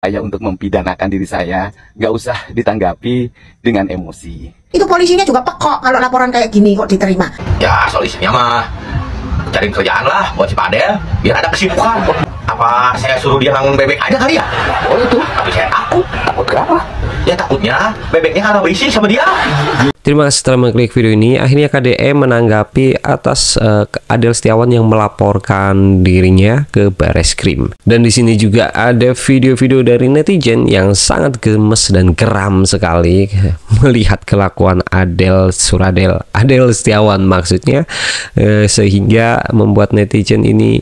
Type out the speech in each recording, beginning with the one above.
Saya untuk mempidanakan diri saya, nggak usah ditanggapi dengan emosi. Itu polisinya juga pekok kalau laporan kayak gini kok diterima. Ya solusinya mah cari kerjaan lah buat si Padel, biar ada kesibukan. Apa saya suruh dia nangun bebek aja kali ya? Boleh tuh, tapi saya takut. Takut kenapa? Ya takutnya bebeknya karena berisi sama dia. Terima kasih telah mengklik video ini. Akhirnya KDM menanggapi atas Adel Setiawan yang melaporkan dirinya ke Bareskrim. Dan di sini juga ada video-video dari netizen yang sangat gemes dan geram sekali melihat kelakuan Adel Setiawan maksudnya, sehingga membuat netizen ini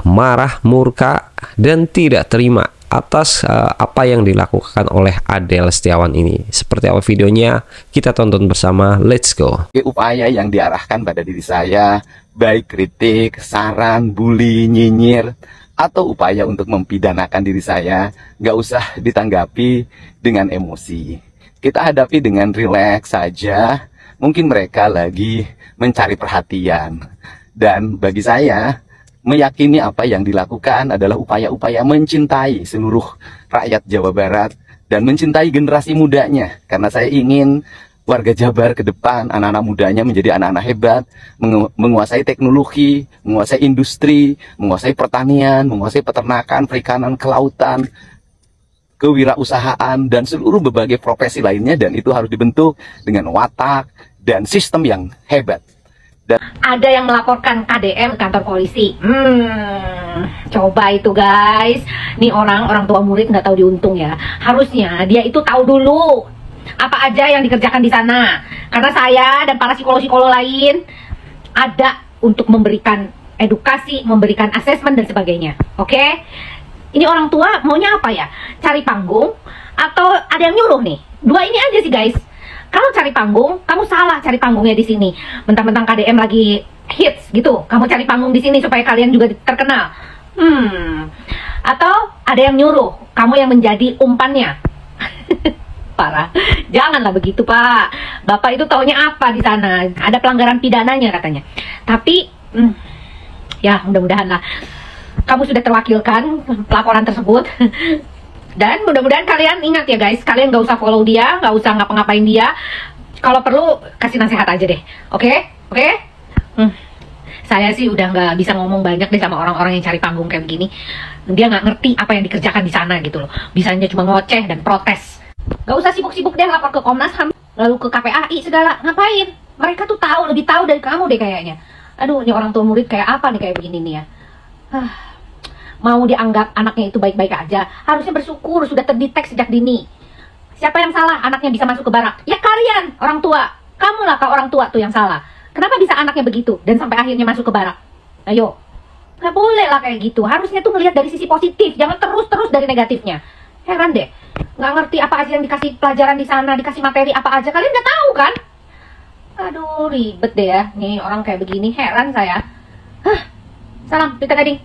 marah, murka, dan tidak terima atas apa yang dilakukan oleh Adel Setiawan ini. Seperti apa videonya, kita tonton bersama. Let's go. Upaya yang diarahkan pada diri saya, baik kritik, saran, bully, nyinyir, atau upaya untuk mempidanakan diri saya, nggak usah ditanggapi dengan emosi. Kita hadapi dengan rileks saja. Mungkin mereka lagi mencari perhatian. Dan bagi saya, meyakini apa yang dilakukan adalah upaya-upaya mencintai seluruh rakyat Jawa Barat dan mencintai generasi mudanya. Karena saya ingin warga Jabar ke depan, anak-anak mudanya menjadi anak-anak hebat, menguasai teknologi, menguasai industri, menguasai pertanian, menguasai peternakan, perikanan, kelautan, kewirausahaan, dan seluruh berbagai profesi lainnya. Dan itu harus dibentuk dengan watak dan sistem yang hebat. Ada yang melaporkan KDM kantor polisi. Coba itu guys. Nih orang tua murid nggak tahu diuntung ya. Harusnya dia itu tahu dulu apa aja yang dikerjakan di sana. Karena saya dan para psikolog-psikolog lain ada untuk memberikan edukasi, memberikan asesmen dan sebagainya. Oke? Ini orang tua maunya apa ya? Cari panggung atau ada yang nyuruh nih? Dua ini aja sih guys. Kalau cari panggung, kamu salah cari panggungnya di sini. Mentang-mentang KDM lagi hits gitu, kamu cari panggung di sini supaya kalian juga terkenal. Atau ada yang nyuruh, kamu yang menjadi umpannya. Parah. Janganlah begitu, Pak. Bapak itu taunya apa di sana? Ada pelanggaran pidananya katanya. Tapi ya mudah-mudahan lah kamu sudah terwakilkan laporan tersebut. Dan mudah-mudahan kalian ingat ya guys, kalian gak usah follow dia, gak usah ngapa-ngapain dia. Kalau perlu kasih nasihat aja deh, oke? Saya sih udah gak bisa ngomong banyak deh sama orang-orang yang cari panggung kayak begini. Dia gak ngerti apa yang dikerjakan di sana gitu loh. Bisanya cuma ngoceh dan protes. Gak usah sibuk-sibuk deh lapor ke Komnas HAM, lalu ke KPAI segala. Ngapain? Mereka tuh tahu, lebih tahu dari kamu deh kayaknya. Aduh, ini orang tua murid kayak apa nih kayak begini nih ya. Mau dianggap anaknya itu baik-baik aja, harusnya bersyukur sudah terdetek sejak dini. Siapa yang salah anaknya bisa masuk ke barak? Ya kalian, orang tua. Kamulah orang tua tuh yang salah. Kenapa bisa anaknya begitu dan sampai akhirnya masuk ke barak? Ayo, nggak boleh lah kayak gitu. Harusnya tuh ngelihat dari sisi positif, jangan terus-terus dari negatifnya. Heran deh, nggak ngerti apa aja yang dikasih pelajaran di sana, dikasih materi apa aja, kalian nggak tahu kan? Aduh, ribet deh ya, nih orang kayak begini, heran saya. Salam, Rita Gading.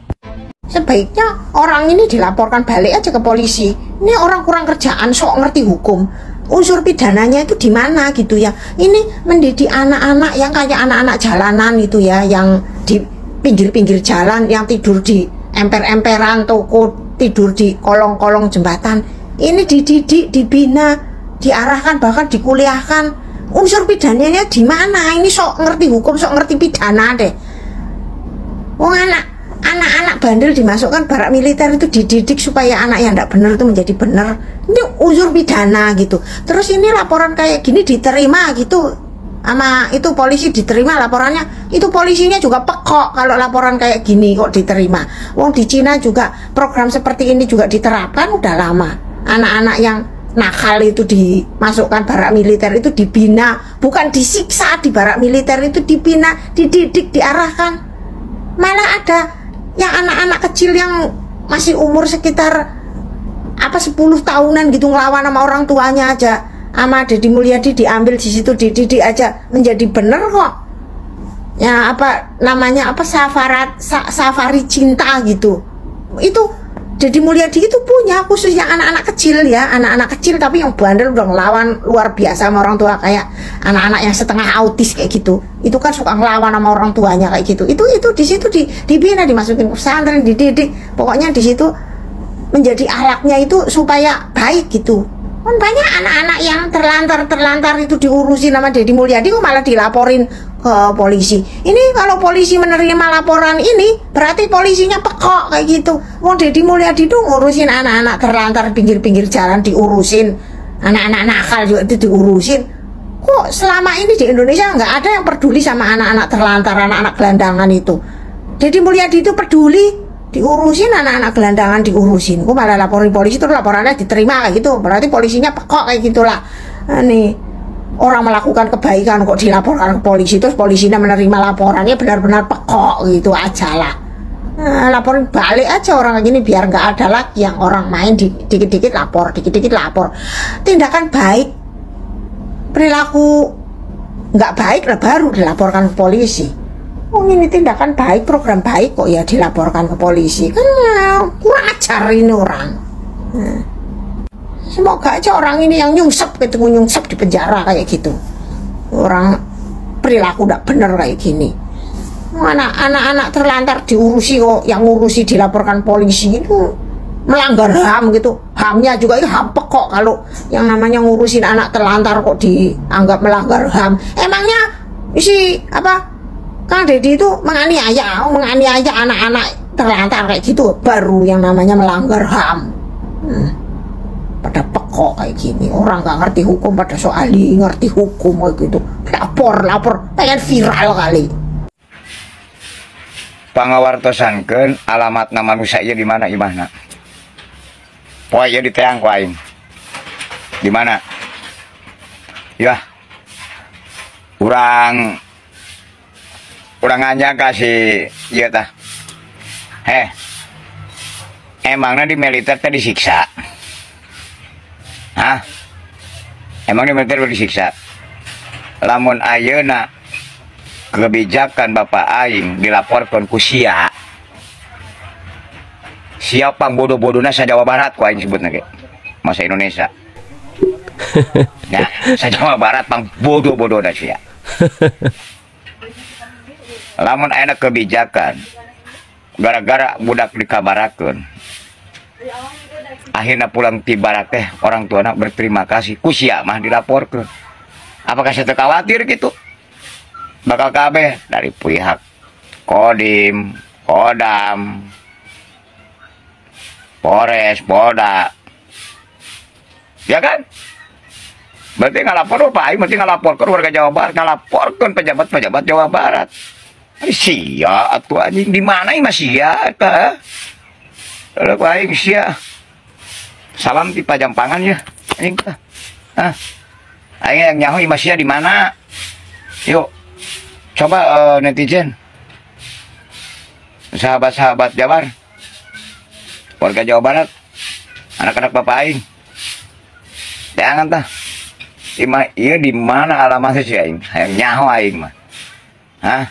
Sebaiknya orang ini dilaporkan balik aja ke polisi. Ini orang kurang kerjaan, sok ngerti hukum. Unsur pidananya itu di mana gitu ya. Ini mendidik anak-anak yang kayak anak-anak jalanan gitu ya, yang di pinggir-pinggir jalan, yang tidur di emper-emperan toko, tidur di kolong-kolong jembatan. Ini dididik, dibina, diarahkan, bahkan dikuliahkan. Unsur pidananya di mana? Ini sok ngerti hukum, sok ngerti pidana deh. Wong anak-anak bandel dimasukkan barak militer itu dididik supaya anak yang tidak benar itu menjadi benar. Ini unsur pidana gitu. Terus ini laporan kayak gini diterima gitu sama itu polisi, diterima laporannya. Itu polisinya juga pekok kalau laporan kayak gini kok diterima. Wong di Cina juga program seperti ini juga diterapkan udah lama. Anak-anak yang nakal itu dimasukkan barak militer itu dibina, bukan disiksa di barak militer itu dibina, dididik, diarahkan. Malah ada yang anak-anak kecil yang masih umur sekitar 10 tahunan gitu ngelawan sama orang tuanya aja, sama Deddy Mulyadi diambil di situ, dididik aja menjadi bener kok. Ya safari cinta gitu. Itu Deddy Mulyadi itu punya khusus yang anak-anak kecil ya, anak-anak kecil tapi yang bandel udah ngelawan luar biasa sama orang tua, kayak anak-anak yang setengah autis kayak gitu. Itu kan suka ngelawan sama orang tuanya kayak gitu. Itu di situ dibina, dimasukin pesantren, dididik. Pokoknya di situ menjadi alatnya itu supaya baik gitu. Kan banyak anak-anak yang terlantar itu diurusin sama Deddy Mulyadi kok malah dilaporin ke polisi. Ini kalau polisi menerima laporan ini berarti polisinya pekok kayak gitu. Wong Deddy Mulyadi itu ngurusin anak-anak terlantar pinggir-pinggir jalan, diurusin anak-anak nakal juga itu diurusin. Kok selama ini di Indonesia nggak ada yang peduli sama anak-anak terlantar, anak-anak gelandangan itu. Deddy Mulyadi itu peduli, diurusin anak-anak gelandangan, diurusin. Kok malah laporin polisi, terus laporannya diterima kayak gitu. Berarti polisinya pekok kayak gitulah. Nah, nih orang melakukan kebaikan kok dilaporkan ke polisi, terus polisinya menerima laporannya benar-benar pekok gitu aja lah. Nah, laporin balik aja orang kayak gini biar nggak ada lagi yang orang main dikit-dikit lapor, dikit-dikit lapor. Tindakan baik, perilaku nggak baik lah baru dilaporkan ke polisi. Oh ini tindakan baik, program baik kok ya dilaporkan ke polisi. Kan kurang ajar ini orang. Nah, semoga aja orang ini yang nyungsep di penjara kayak gitu. Orang perilaku tidak benar kayak gini. Anak-anak terlantar diurusi kok, yang ngurusi dilaporkan polisi itu melanggar HAM gitu. HAM-nya juga itu HAM pekok kalau yang namanya ngurusin anak terlantar kok dianggap melanggar HAM. Emangnya isi apa? Kang Deddy itu menganiaya anak-anak terlantar kayak gitu baru yang namanya melanggar HAM. Pada pekok kayak gini, orang nggak ngerti hukum pada soali ngerti hukum kayak gitu. Lapor, pengen viral kali. Pangawartosankeun alamat nama manusia ieu di mana imahna? Poe ieu diteang ku aing. Di mana? Ya. Urang nganya kasih ieu tah. Emangna di militer teh disiksa? Hah? Emang di militer disiksa? Lamun ayeuna kebijakan Bapak aing dilaporkan ku sia pangbodoh-bodohna sa Jawa Barat ku aing sebutna ge. Masa Indonesia. Ya, sa Jawa Barat pangbodoh-bodohna sia. Lamun aya kebijakan gara-gara budak dikabarakeun akhirnya pulang tiba teh orang tuana berterima kasih ku sia mah dilaporkeun. Apakah saya khawatir gitu? Bakal kabeh dari pihak Kodim, Kodam, Polres, Polda, ya kan? Berarti ngalapor apa? Berarti ngalaporkan warga Jawa Barat, ngalaporkan pejabat-pejabat Jawa Barat. Sia atuh anjing di mana ieu sia eta? Kalau aing sia. Salam di Pajampangan ya. Anjing tah. Aing yang nyaho ieu sia di mana? Yuk. Coba netizen. Sahabat-sahabat Jabar. Warga Jawa Barat. Anak-anak Bapak aing. Jangan tah. Ieu di mana alamatnya si aing? Hayang nyaho aing mah. Hah?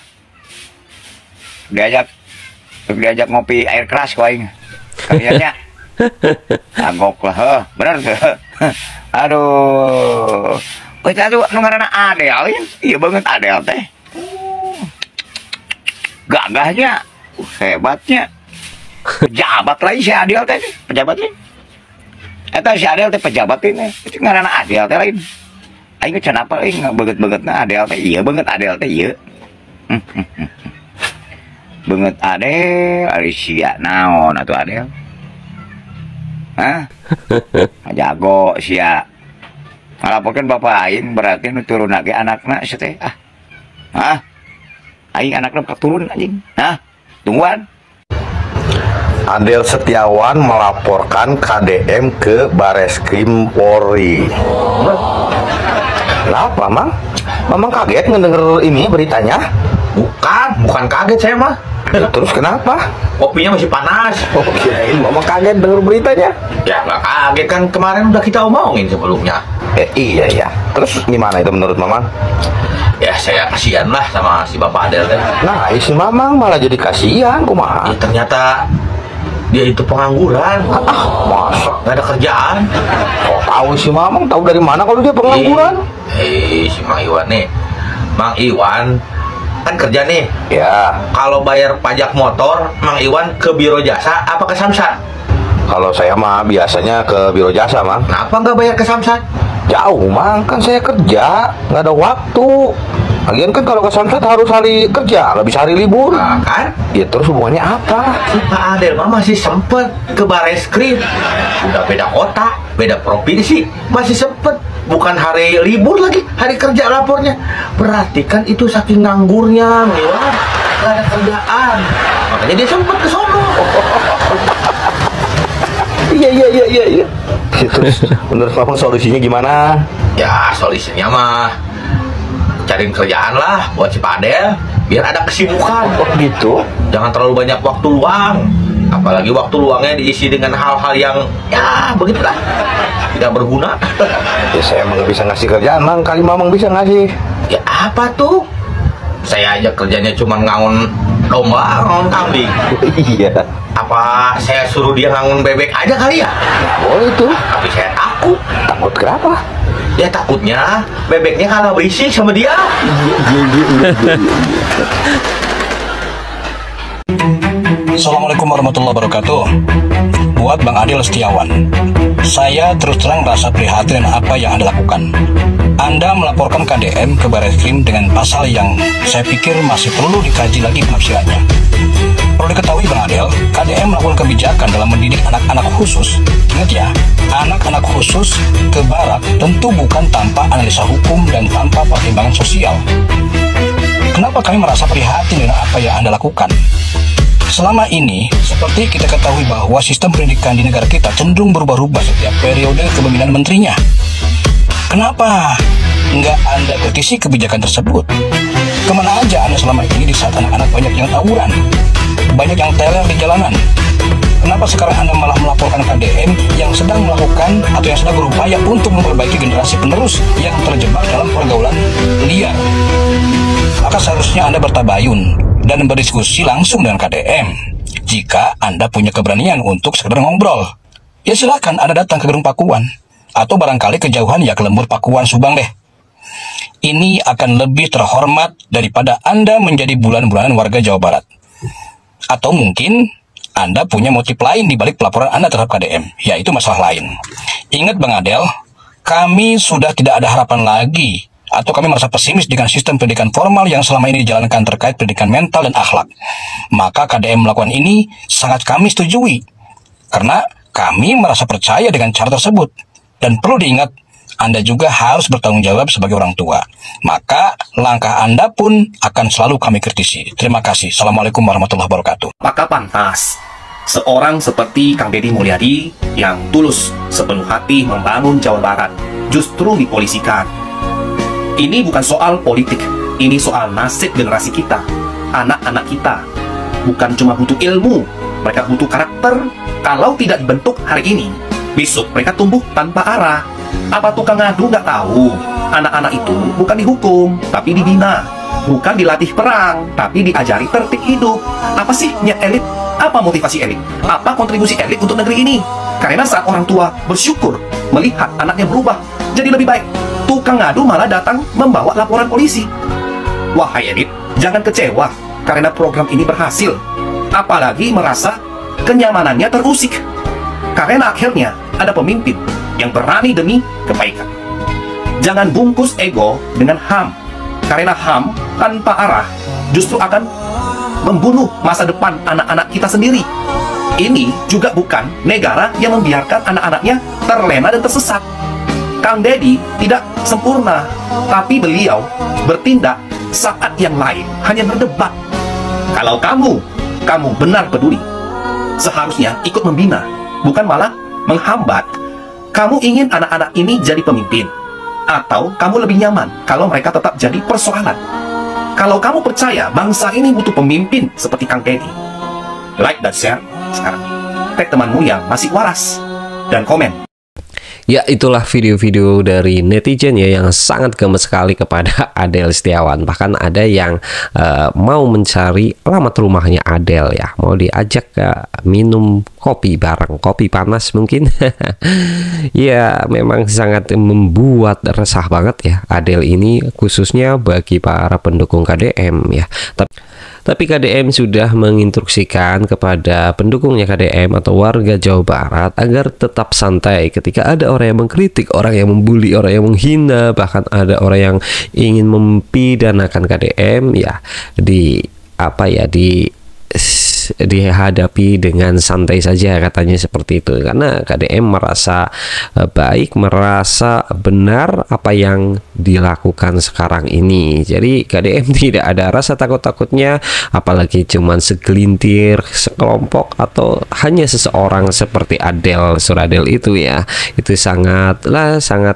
diajak ngopi air keras ku aing kaliannya agok lah bener tuh. Aduh kita tuh nu ngaranna Adel iya banget Adel teh gagahnya hebatnya pejabat lagi si Adel teh pejabatnya eta si Adel teh pejabat ini itu ngaranna Adel teh lain aing kenapa aing banget-bangetna Adel teh iya banget Adel teh iya banget Adel Alicia naon atuh Adel hah jago sia ngalaporkeun bapak aing berarti nu turun lagi anakna sia teh aing anakna keturun anjing tungguan. Adel Setiawan melaporkan KDM ke Bareskrim Polri. Kenapa, Mang? Mamang kaget ngedenger ini beritanya? Bukan kaget saya mah. Terus kenapa? Kopinya masih panas. Oke, Mamang kaget denger beritanya? Ya nggak kaget kan kemarin udah kita omongin sebelumnya. Iya ya. Terus gimana itu menurut Mamang? Ya saya kasihan lah sama si Bapak Adel teh. Nah, si Mamang malah jadi kasihan, kumaha? Ya, ternyata dia itu pengangguran. Masa? Nggak ada kerjaan. Kok tahu si Mamang? Tahu dari mana kalau dia pengangguran? Si Mang Iwan nih. Mang Iwan kan kerja nih. Ya. Kalau bayar pajak motor, Mang Iwan ke Biro Jasa apa ke Samsat? Kalau saya mah biasanya ke biro jasa, Mang. Kenapa nggak bayar ke Samsat? Jauh, Mang. Kan saya kerja, nggak ada waktu. Lagian kan kalau ke Samsat harus hari kerja, nggak bisa hari libur. Nah, kan? Ya terus hubungannya apa? Pak Adel mah masih sempet ke Bareskrim. Udah beda kota, beda provinsi, masih sempet. Bukan hari libur lagi, hari kerja lapornya. Berarti kan itu saking nganggurnya, Mila. Gak ada kerjaan. Makanya dia sempet ke sono. Iya. Terus menurut Mamang solusinya gimana? Ya, solusinya mah cariin kerjaan lah buat si Pak Adel. Biar ada kesibukan. Oh gitu? Jangan terlalu banyak waktu luang. Apalagi waktu luangnya diisi dengan hal-hal yang ya begitulah, tidak berguna. Ya saya emang nggak bisa ngasih kerjaan, Mang. Kali Mamang bisa ngasih. Ya apa tuh? Saya aja kerjanya cuma ngangon domba, ngangon kambing. Iya. Apa saya suruh dia ngangon bebek aja kali ya? Boleh tuh. Tapi saya takut. Takut kenapa? Ya takutnya bebeknya kalah berisik sama dia. Assalamualaikum warahmatullahi wabarakatuh. Buat Bang Adil Setiawan, saya terus terang merasa prihatin dengan apa yang Anda lakukan. Anda melaporkan KDM ke Bareskrim dengan pasal yang saya pikir masih perlu dikaji lagi penafsirannya. Perlu diketahui Bang Adil, KDM melakukan kebijakan dalam mendidik anak-anak khusus. Ingat ya, anak-anak khusus ke barak tentu bukan tanpa analisa hukum dan tanpa pertimbangan sosial. Kenapa kami merasa prihatin dengan apa yang Anda lakukan? Selama ini, seperti kita ketahui bahwa sistem pendidikan di negara kita cenderung berubah-ubah setiap periode kepemimpinan menterinya. Kenapa nggak Anda kritisi kebijakan tersebut? Kemana aja Anda selama ini di saat anak-anak banyak yang tawuran, banyak yang teler di jalanan? Kenapa sekarang Anda malah melaporkan KDM yang sedang melakukan atau yang sedang berupaya untuk memperbaiki generasi penerus yang terjebak dalam pergaulan liar? Maka seharusnya Anda bertabayun dan berdiskusi langsung dengan KDM. Jika Anda punya keberanian untuk sekedar ngobrol, ya silakan Anda datang ke Gedung Pakuan, atau barangkali kejauhan ya ke Lembur Pakuan Subang deh. Ini akan lebih terhormat daripada Anda menjadi bulan-bulanan warga Jawa Barat. Atau mungkin Anda punya motif lain di balik pelaporan Anda terhadap KDM, yaitu masalah lain. Ingat Bang Adel, kami sudah tidak ada harapan lagi, atau kami merasa pesimis dengan sistem pendidikan formal yang selama ini dijalankan terkait pendidikan mental dan akhlak. Maka KDM melakukan ini sangat kami setujui, karena kami merasa percaya dengan cara tersebut. Dan perlu diingat, Anda juga harus bertanggung jawab sebagai orang tua. Maka langkah Anda pun akan selalu kami kritisi. Terima kasih. Assalamualaikum warahmatullahi wabarakatuh. Maka pantas seorang seperti Kang Deddy Mulyadi yang tulus sepenuh hati membangun Jawa Barat justru dipolisikan. Ini bukan soal politik, ini soal nasib generasi kita, anak-anak kita. Bukan cuma butuh ilmu, mereka butuh karakter. Kalau tidak dibentuk hari ini, besok mereka tumbuh tanpa arah. Apa tukang ngadu nggak tahu? Anak-anak itu bukan dihukum, tapi dibina. Bukan dilatih perang, tapi diajari tertib hidup. Apa sih niat elit? Apa motivasi elit? Apa kontribusi elit untuk negeri ini? Karena saat orang tua bersyukur melihat anaknya berubah jadi lebih baik, tukang ngadu malah datang membawa laporan polisi. Wahai elit, jangan kecewa karena program ini berhasil. Apalagi merasa kenyamanannya terusik. Karena akhirnya ada pemimpin yang berani demi kebaikan. Jangan bungkus ego dengan HAM. Karena HAM tanpa arah justru akan membunuh masa depan anak-anak kita sendiri. Ini juga bukan negara yang membiarkan anak-anaknya terlena dan tersesat. Kang Deddy tidak sempurna, tapi beliau bertindak saat yang lain hanya berdebat. Kalau kamu benar peduli, seharusnya ikut membina, bukan malah menghambat. Kamu ingin anak-anak ini jadi pemimpin, atau kamu lebih nyaman kalau mereka tetap jadi persoalan? Kalau kamu percaya bangsa ini butuh pemimpin seperti Kang Deddy, like dan share sekarang. Tag temanmu yang masih waras dan komen. Ya, itulah video-video dari netizen ya yang sangat gemes sekali kepada Adel Setiawan. Bahkan ada yang mau mencari alamat rumahnya Adel ya, mau diajak minum kopi bareng, kopi panas mungkin. Ya, memang sangat membuat resah banget ya Adel ini, khususnya bagi para pendukung KDM ya. Tapi KDM sudah menginstruksikan kepada pendukungnya KDM atau warga Jawa Barat agar tetap santai ketika ada orang yang mengkritik, orang yang membuli, orang yang menghina, bahkan ada orang yang ingin mempidanakan KDM, ya dihadapi dengan santai saja, katanya seperti itu. Karena KDM merasa baik, merasa benar apa yang dilakukan sekarang ini. Jadi KDM tidak ada rasa takut-takutnya, apalagi cuman segelintir, sekelompok, atau hanya seseorang seperti Adel Suradel itu ya. Itu sangat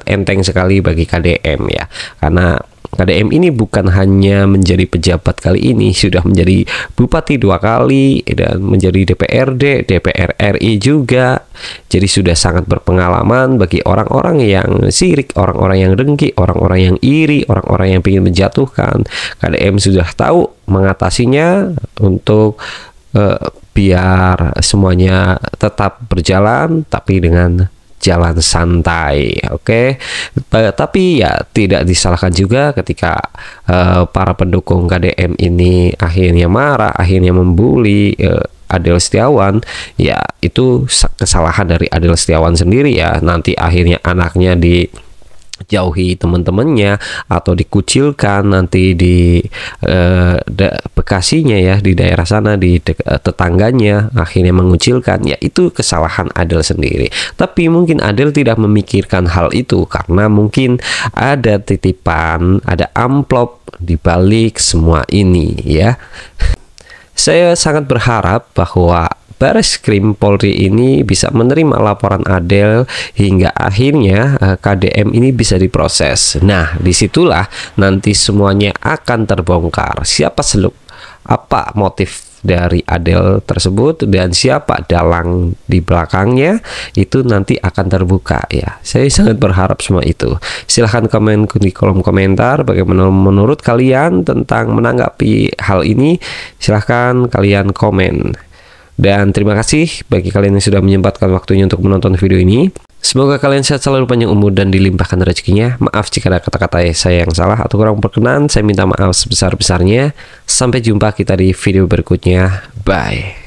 enteng sekali bagi KDM ya. Karena KDM ini bukan hanya menjadi pejabat kali ini, sudah menjadi bupati 2 kali dan menjadi DPRD, DPR RI juga. Jadi sudah sangat berpengalaman bagi orang-orang yang sirik, orang-orang yang dengki, orang-orang yang iri, orang-orang yang ingin menjatuhkan. KDM sudah tahu mengatasinya untuk biar semuanya tetap berjalan, tapi dengan jalan santai, oke. Tapi ya tidak disalahkan juga ketika para pendukung KDM ini akhirnya marah, akhirnya membuli Adel Setiawan. Ya itu kesalahan dari Adel Setiawan sendiri ya. Nanti akhirnya anaknya dijauhi teman-temannya atau dikucilkan nanti di Bekasinya ya, di daerah sana, di tetangganya akhirnya mengucilkan, ya itu kesalahan Adel sendiri. Tapi mungkin Adel tidak memikirkan hal itu karena mungkin ada titipan, ada amplop di balik semua ini ya. Saya sangat berharap bahwa Bareskrim Polri ini bisa menerima laporan Adel hingga akhirnya KDM ini bisa diproses. Nah, disitulah nanti semuanya akan terbongkar. Siapa apa motif dari Adel tersebut dan siapa dalang di belakangnya, itu nanti akan terbuka ya. Saya sangat berharap semua itu. Silahkan komen di kolom komentar bagaimana menurut kalian tentang menanggapi hal ini. Silahkan kalian komen. Dan terima kasih bagi kalian yang sudah menyempatkan waktunya untuk menonton video ini. Semoga kalian sehat selalu, panjang umur, dan dilimpahkan rezekinya. Maaf jika ada kata-kata saya yang salah atau kurang berkenan. Saya minta maaf sebesar-besarnya. Sampai jumpa kita di video berikutnya. Bye.